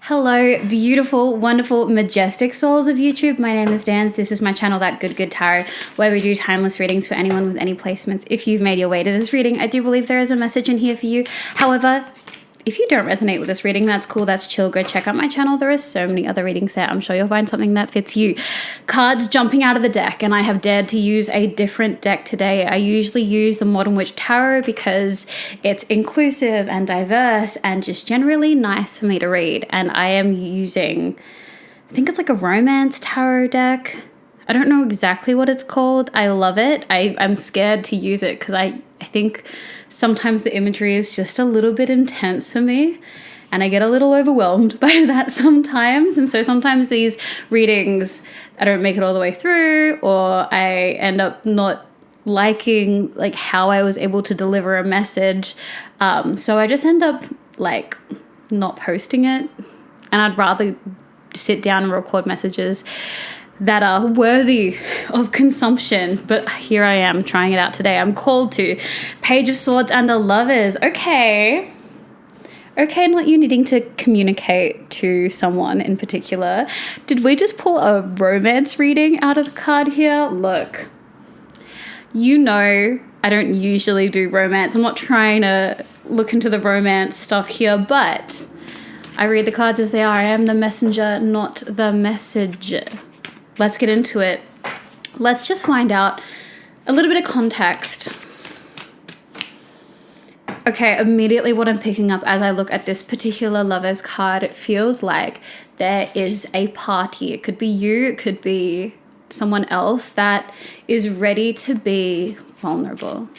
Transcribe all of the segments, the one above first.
Hello, beautiful, wonderful, majestic souls of YouTube. My name is Dan. This is my channel, That Good Tarot, where we do timeless readings for anyone with any placements. If you've made your way to this reading, I do believe there is a message in here for you. However, if you don't resonate with this reading, that's cool, that's chill. Go check out my channel. There are so many other readings there. I'm sure you'll find something that fits you. Cards jumping out of the deck, and I have dared to use a different deck today. I usually use the Modern Witch Tarot because it's inclusive and diverse and just generally nice for me to read. And I am using, I think it's like a romance tarot deck. I don't know exactly what it's called. I love it. I'm scared to use it because I think sometimes the imagery is just a little bit intense for me and I get a little overwhelmed by that sometimes. And so sometimes these readings, I don't make it all the way through, or I end up not liking like how I was able to deliver a message. So I just end up like not posting it, and I'd rather sit down and record messages that are worthy of consumption. But here I am trying it out today. I'm called to Page of Swords and the Lovers. Okay, not you needing to communicate to someone in particular. Did we just pull a romance reading out of the card here? Look, you know I don't usually do romance. I'm not trying to look into the romance stuff here, but I read the cards as they are. I am the messenger, not the message. Let's get into it. Let's just find out a little bit of context. Okay, immediately what I'm picking up as I look at this particular Lovers card, it feels like there is a party. It could be you, it could be someone else that is ready to be vulnerable.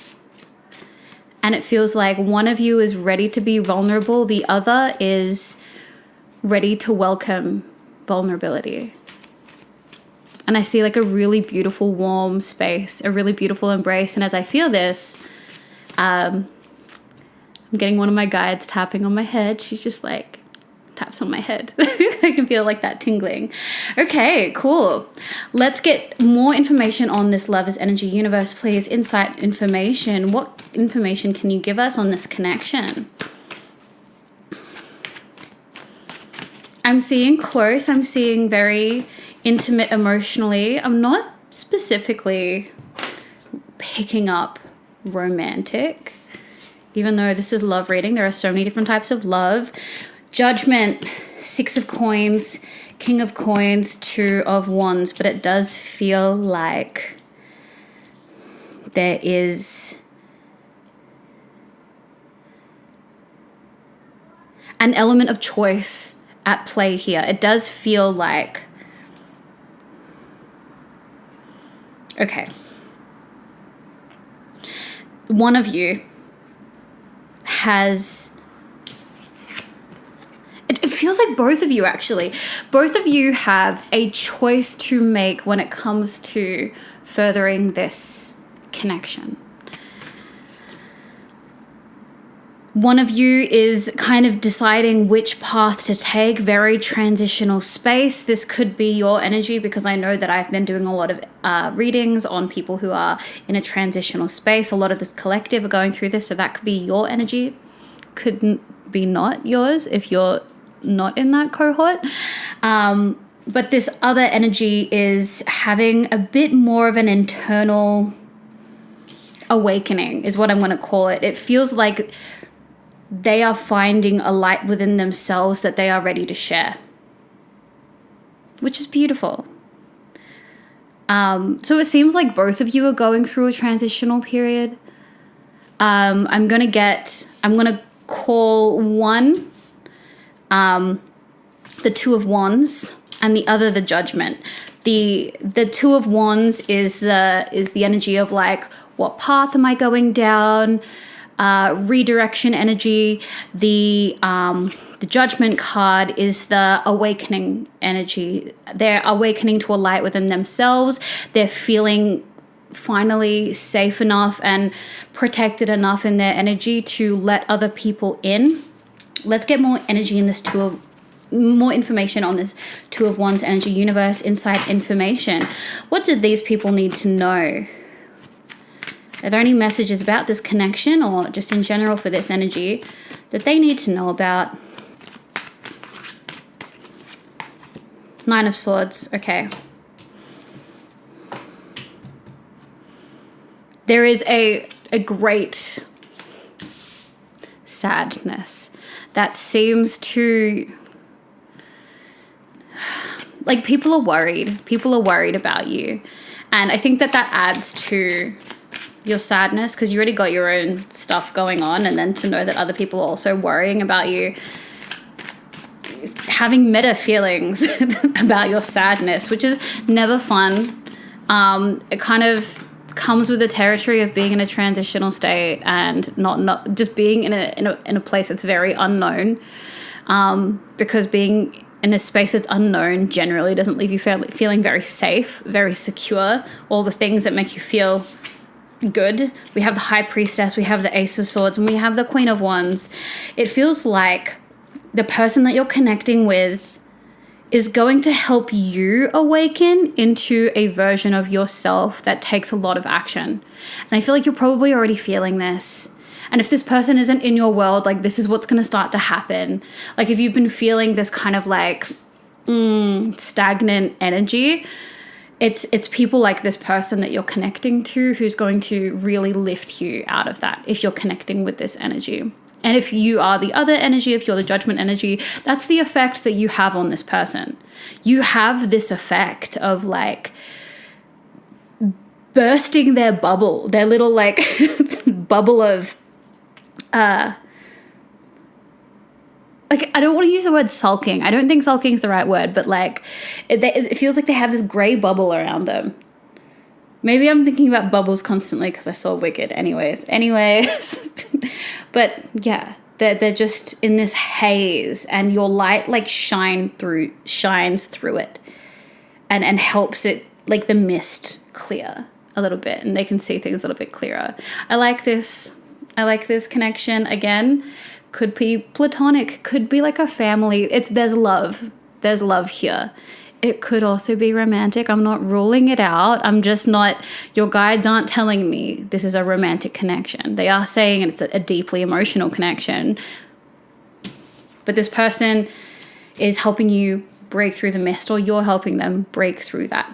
And it feels like one of you is ready to be vulnerable, the other is ready to welcome vulnerability. And I see like a really beautiful, warm space, a really beautiful embrace. And as I feel this, I'm getting one of my guides tapping on my head. She's just like taps on my head. I can feel like that tingling. Okay, cool. Let's get more information on this Lover's energy universe, please. Insight information. What information can you give us on this connection? I'm seeing close. I'm seeing very intimate emotionally. I'm not specifically picking up romantic, even though this is love reading. There are so many different types of love. Judgment, 6 of Coins, King of Coins, 2 of Wands, but it does feel like there is an element of choice at play here. It does feel like, okay, one of you has, it feels like both of you actually, both of you have a choice to make when it comes to furthering this connection. One of you is kind of deciding which path to take, very transitional space. This could be your energy because I know that I've been doing a lot of readings on people who are in a transitional space. A lot of this collective are going through this, so that could be your energy. Couldn't be not yours if you're not in that cohort. But this other energy is having a bit more of an internal awakening is what I'm going to call it. It feels like they are finding a light within themselves that they are ready to share, which is beautiful. So it seems like both of you are going through a transitional period. I'm going to call one the 2 of Wands and the other the Judgment. The 2 of Wands is the energy of like, what path am I going down? Redirection energy. The Judgment card is the awakening energy. They're awakening to a light within themselves. They're feeling finally safe enough and protected enough in their energy to let other people in. Let's get more energy in this more information on this 2 of Wands energy universe. Insight information. What did these people need to know? Are there any messages about this connection or just in general for this energy that they need to know about? Nine of Swords. Okay. There is a great sadness that seems to, like, people are worried. People are worried about you. And I think that adds to your sadness, because you already got your own stuff going on, and then to know that other people are also worrying about you, having meta feelings about your sadness, which is never fun. It kind of comes with the territory of being in a transitional state and not just being in a place that's very unknown, because being in a space that's unknown generally doesn't leave you feeling very safe, very secure, all the things that make you feel good. We have the High Priestess, we have the Ace of Swords, and we have the Queen of Wands. It feels like the person that you're connecting with is going to help you awaken into a version of yourself that takes a lot of action. And I feel like you're probably already feeling this. And if this person isn't in your world, like, this is what's going to start to happen. Like, if you've been feeling this kind of like stagnant energy, it's people like this person that you're connecting to who's going to really lift you out of that if you're connecting with this energy. And if you are the other energy, if you're the judgment energy, that's the effect that you have on this person. You have this effect of like bursting their bubble, their little like bubble of, like, I don't want to use the word sulking. I don't think sulking is the right word, but like it feels like they have this gray bubble around them. Maybe I'm thinking about bubbles constantly because I saw Wicked. Anyways. But yeah, they're just in this haze, and your light like shines through it and helps it, like the mist, clear a little bit, and they can see things a little bit clearer. I like this connection. Again, could be platonic, could be like a family. There's love here. It could also be romantic. I'm not ruling it out. I'm just not, your guides aren't telling me this is a romantic connection. They are saying it's a deeply emotional connection. But this person is helping you break through the mist, or you're helping them break through that.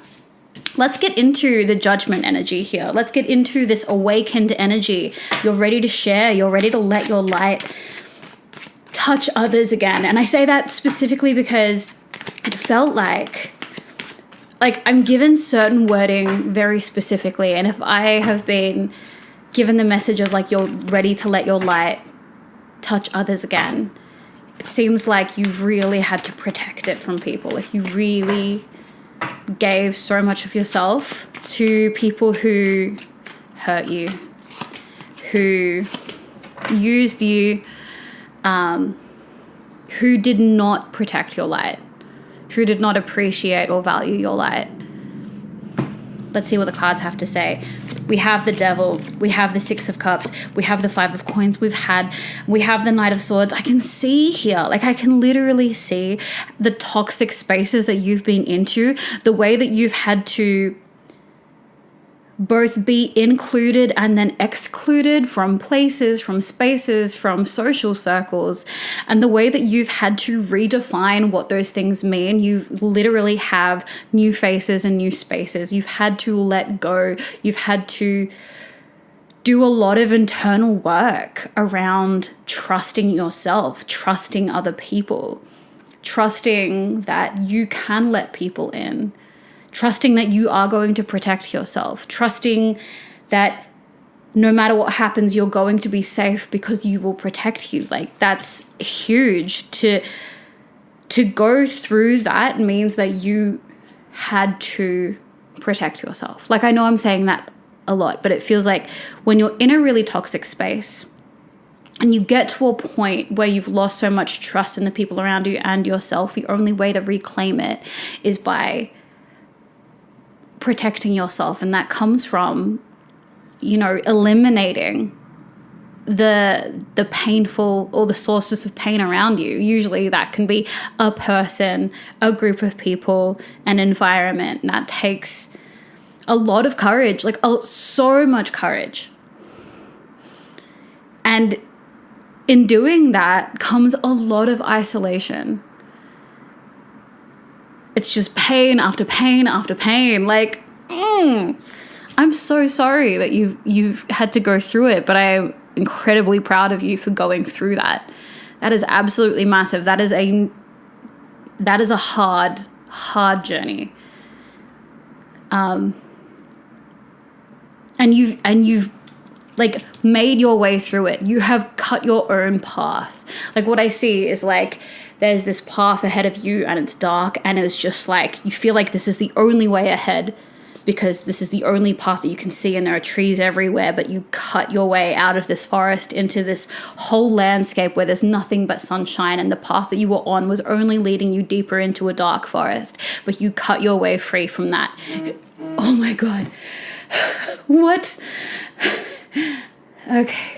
Let's get into the judgment energy here. Let's get into this awakened energy. You're ready to share. You're ready to let your light touch others again. And I say that specifically because it felt like I'm given certain wording very specifically. And if I have been given the message of like, you're ready to let your light touch others again, it seems like you've really had to protect it from people. Like, you really gave so much of yourself to people who hurt you, who used you, who did not protect your light, who did not appreciate or value your light. Let's see what the cards have to say. We have the Devil, we have the Six of Cups, we have the Five of Coins, we have the Knight of Swords. I can see here, like I can literally see the toxic spaces that you've been into, the way that you've had to both be included and then excluded from places, from spaces, from social circles, and the way that you've had to redefine what those things mean. You literally have new faces and new spaces. You've had to let go. You've had to do a lot of internal work around trusting yourself, trusting other people, trusting that you can let people in, trusting that you are going to protect yourself, trusting that no matter what happens, you're going to be safe because you will protect you. Like, that's huge. To go through that means that you had to protect yourself. Like, I know I'm saying that a lot, but it feels like when you're in a really toxic space and you get to a point where you've lost so much trust in the people around you and yourself, the only way to reclaim it is by protecting yourself. And that comes from, eliminating the painful or the sources of pain around you. Usually that can be a person, a group of people, an environment. And that takes a lot of courage, so much courage. And in doing that comes a lot of isolation. it's just pain after pain after pain. Like, I'm so sorry that you've had to go through it, but I'm incredibly proud of you for going through that. That is absolutely massive. That is a hard journey. And you've like made your way through it. You have cut your own path. Like, what I see is like there's this path ahead of you and it's dark, and it's just like you feel like this is the only way ahead because this is the only path that you can see and there are trees everywhere, but you cut your way out of this forest into this whole landscape where there's nothing but sunshine, and the path that you were on was only leading you deeper into a dark forest, but you cut your way free from that. Oh my God. What? Okay.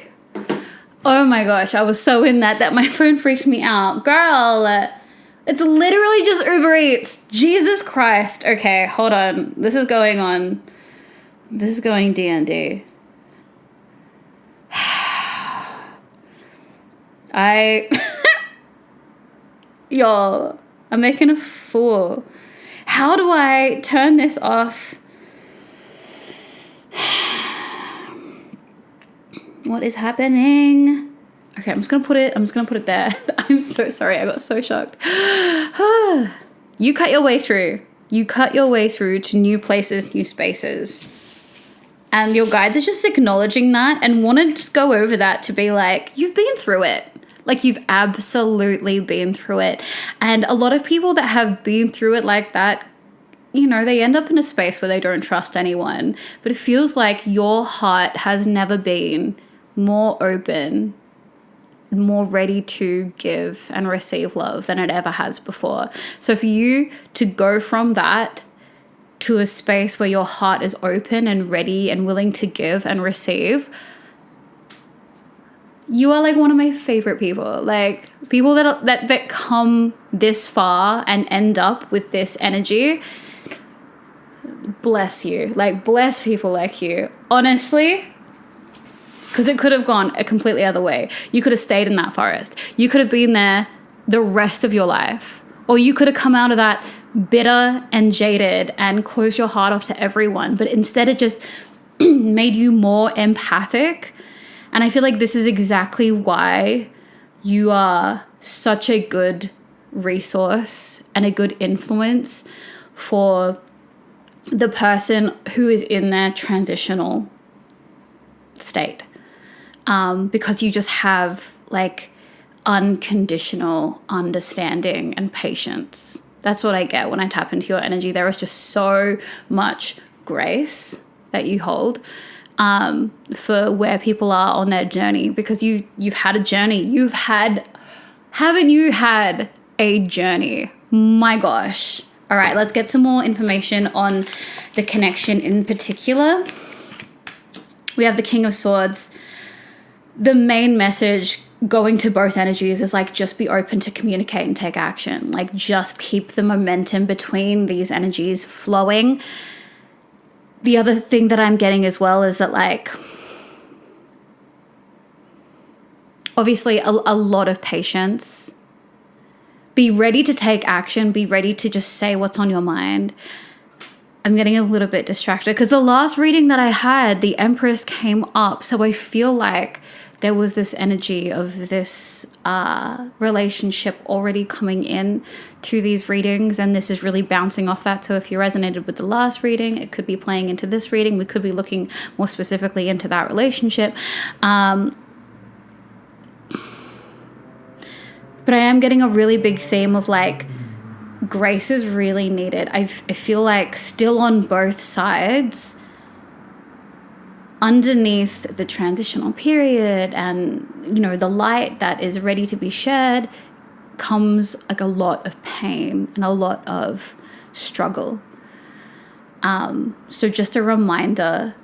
Oh my gosh, I was so in that my phone freaked me out. Girl, it's literally just Uber Eats. Jesus Christ. Okay, hold on. This is going D&D. Yo, I'm making a fool. How do I turn this off? What is happening? Okay, I'm just gonna put it there. I'm so sorry, I got so shocked. You cut your way through. You cut your way through to new places, new spaces. And your guides are just acknowledging that and want to just go over that to be like, you've been through it. Like, you've absolutely been through it. And a lot of people that have been through it like that, you know, they end up in a space where they don't trust anyone. But it feels like your heart has never been more open, more ready to give and receive love than it ever has before. So for you to go from that to a space where your heart is open and ready and willing to give and receive, you are like one of my favorite people. Like, people that come this far and end up with this energy, bless you. Like, bless people like you. Honestly, because it could have gone a completely other way. You could have stayed in that forest. You could have been there the rest of your life. Or you could have come out of that bitter and jaded and closed your heart off to everyone. But instead it just made you more empathic. And I feel like this is exactly why you are such a good resource and a good influence for the person who is in their transitional state. Because you just have like unconditional understanding and patience. That's what I get when I tap into your energy. There is just so much grace that you hold for where people are on their journey, because you've had a journey. Haven't you had a journey? My gosh. All right, let's get some more information on the connection in particular. We have the King of Swords. The main message going to both energies is like, just be open to communicate and take action. Like, just keep the momentum between these energies flowing. The other thing that I'm getting as well is that, like, obviously a lot of patience. Be ready to take action. Be ready to just say what's on your mind. I'm getting a little bit distracted because the last reading that I had, the Empress came up. So I feel like there was this energy of this relationship already coming in to these readings. And this is really bouncing off that. So if you resonated with the last reading, it could be playing into this reading. We could be looking more specifically into that relationship. But I am getting a really big theme of like, grace is really needed. I feel like still on both sides, underneath the transitional period and, you know, the light that is ready to be shared, comes like a lot of pain and a lot of struggle. So just a reminder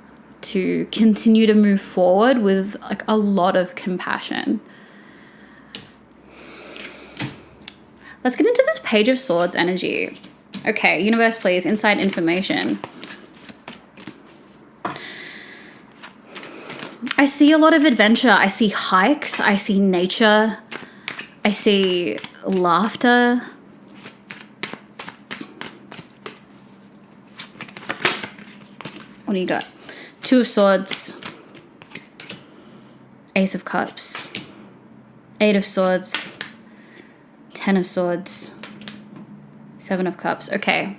to continue to move forward with like a lot of compassion. Let's get into this Page of Swords energy. Okay, universe, please, inside information. I see a lot of adventure. I see hikes. I see nature. I see laughter. What do you got? Two of Swords, Ace of Cups, Eight of Swords, Ten of Swords, Seven of Cups. Okay.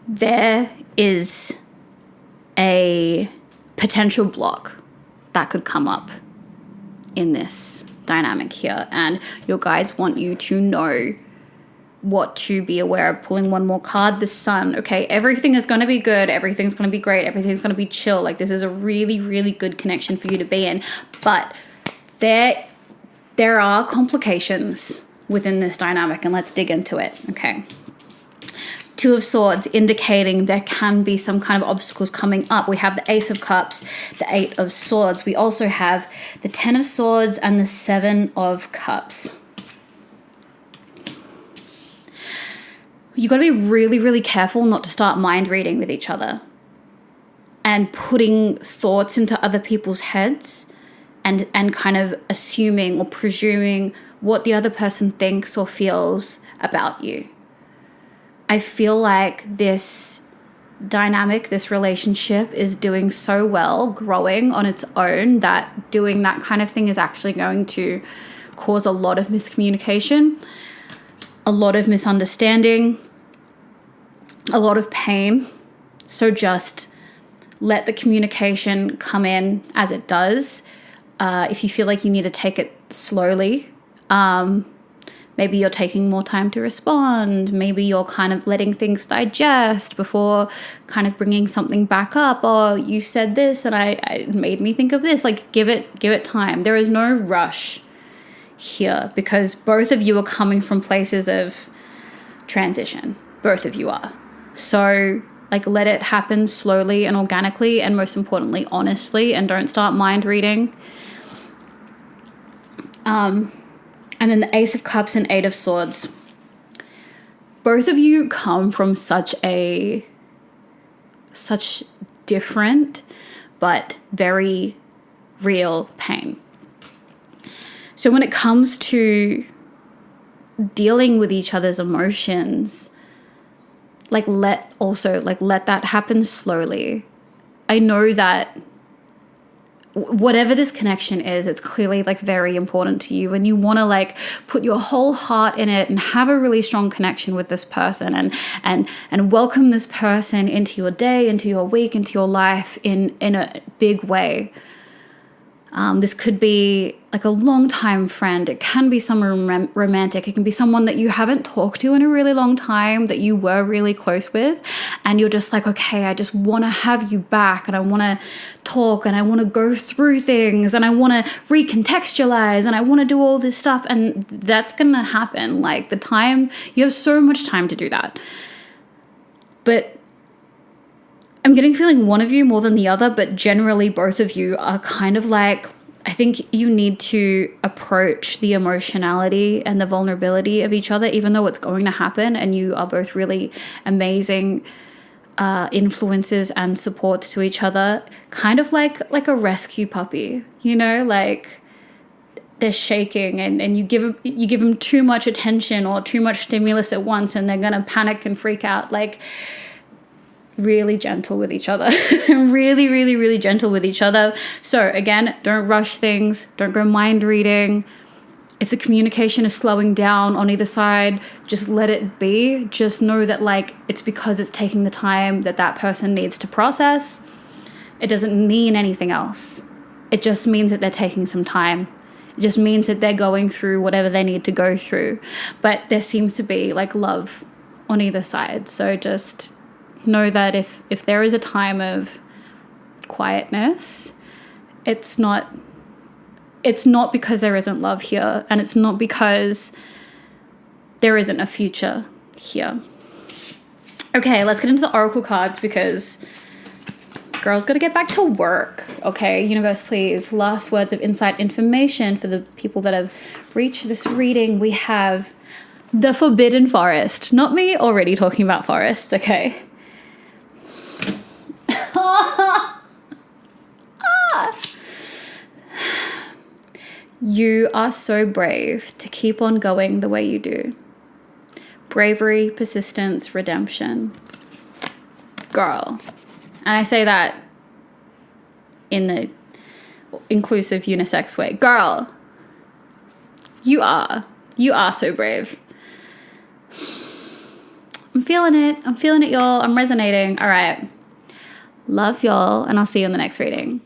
There is a potential block that could come up in this dynamic here, and your guides want you to know what to be aware of. Pulling one more card, the Sun. Okay, everything is going to be good, everything's going to be great, everything's going to be chill. Like, this is a really, really good connection for you to be in, but there are complications within this dynamic, and let's dig into it. Okay, Two of Swords, indicating there can be some kind of obstacles coming up. We have the Ace of Cups, the Eight of Swords. We also have the Ten of Swords and the Seven of Cups. You got to be really, really careful not to start mind reading with each other and putting thoughts into other people's heads and kind of assuming or presuming what the other person thinks or feels about you. I feel like this dynamic, this relationship is doing so well, growing on its own, that doing that kind of thing is actually going to cause a lot of miscommunication, a lot of misunderstanding, a lot of pain. So just let the communication come in as it does. If you feel like you need to take it slowly, maybe you're taking more time to respond. Maybe you're kind of letting things digest before kind of bringing something back up. Oh, you said this and it made me think of this. Like, give it time. There is no rush here because both of you are coming from places of transition. Both of you are. So, like, let it happen slowly and organically, and most importantly, honestly, and don't start mind reading. And then the Ace of Cups and Eight of Swords. Both of you come from such different but very real pain. So when it comes to dealing with each other's emotions, let that happen slowly. I know that whatever this connection is, it's clearly very important to you, and you want to put your whole heart in it and have a really strong connection with this person and welcome this person into your day, into your week, into your life in a big way. This could be a long-time friend. It can be someone romantic. It can be someone that you haven't talked to in a really long time that you were really close with. And you're just okay, I just want to have you back, and I want to talk, and I want to go through things, and I want to recontextualize, and I want to do all this stuff. And that's going to happen. You have so much time to do that. But I'm feeling one of you more than the other, but generally both of you are kind of I think you need to approach the emotionality and the vulnerability of each other, even though it's going to happen, and you are both really amazing influences and supports to each other, kind of like a rescue puppy, they're shaking and you give them too much attention or too much stimulus at once, and they're going to panic and freak out. Really gentle with each other. Really, really, really gentle with each other. So again, don't rush things. Don't go mind reading. If the communication is slowing down on either side, just let it be. Just know that it's because it's taking the time that person needs to process. It doesn't mean anything else. It just means that they're taking some time. It just means that they're going through whatever they need to go through. But there seems to be love on either side. So just know that if there is a time of quietness, it's not because there isn't love here, and it's not because there isn't a future here. Okay, let's get into the oracle cards, because girls got to get back to work. Okay, universe, please, last words of insight information for the people that have reached this reading. We have the Forbidden Forest. Not me already talking about forests, okay? You are so brave to keep on going the way you do. Bravery, persistence, redemption. girl. And I say that in the inclusive unisex way. Girl, you are so brave. I'm feeling it, y'all. I'm resonating. All right. Love y'all, and I'll see you in the next reading.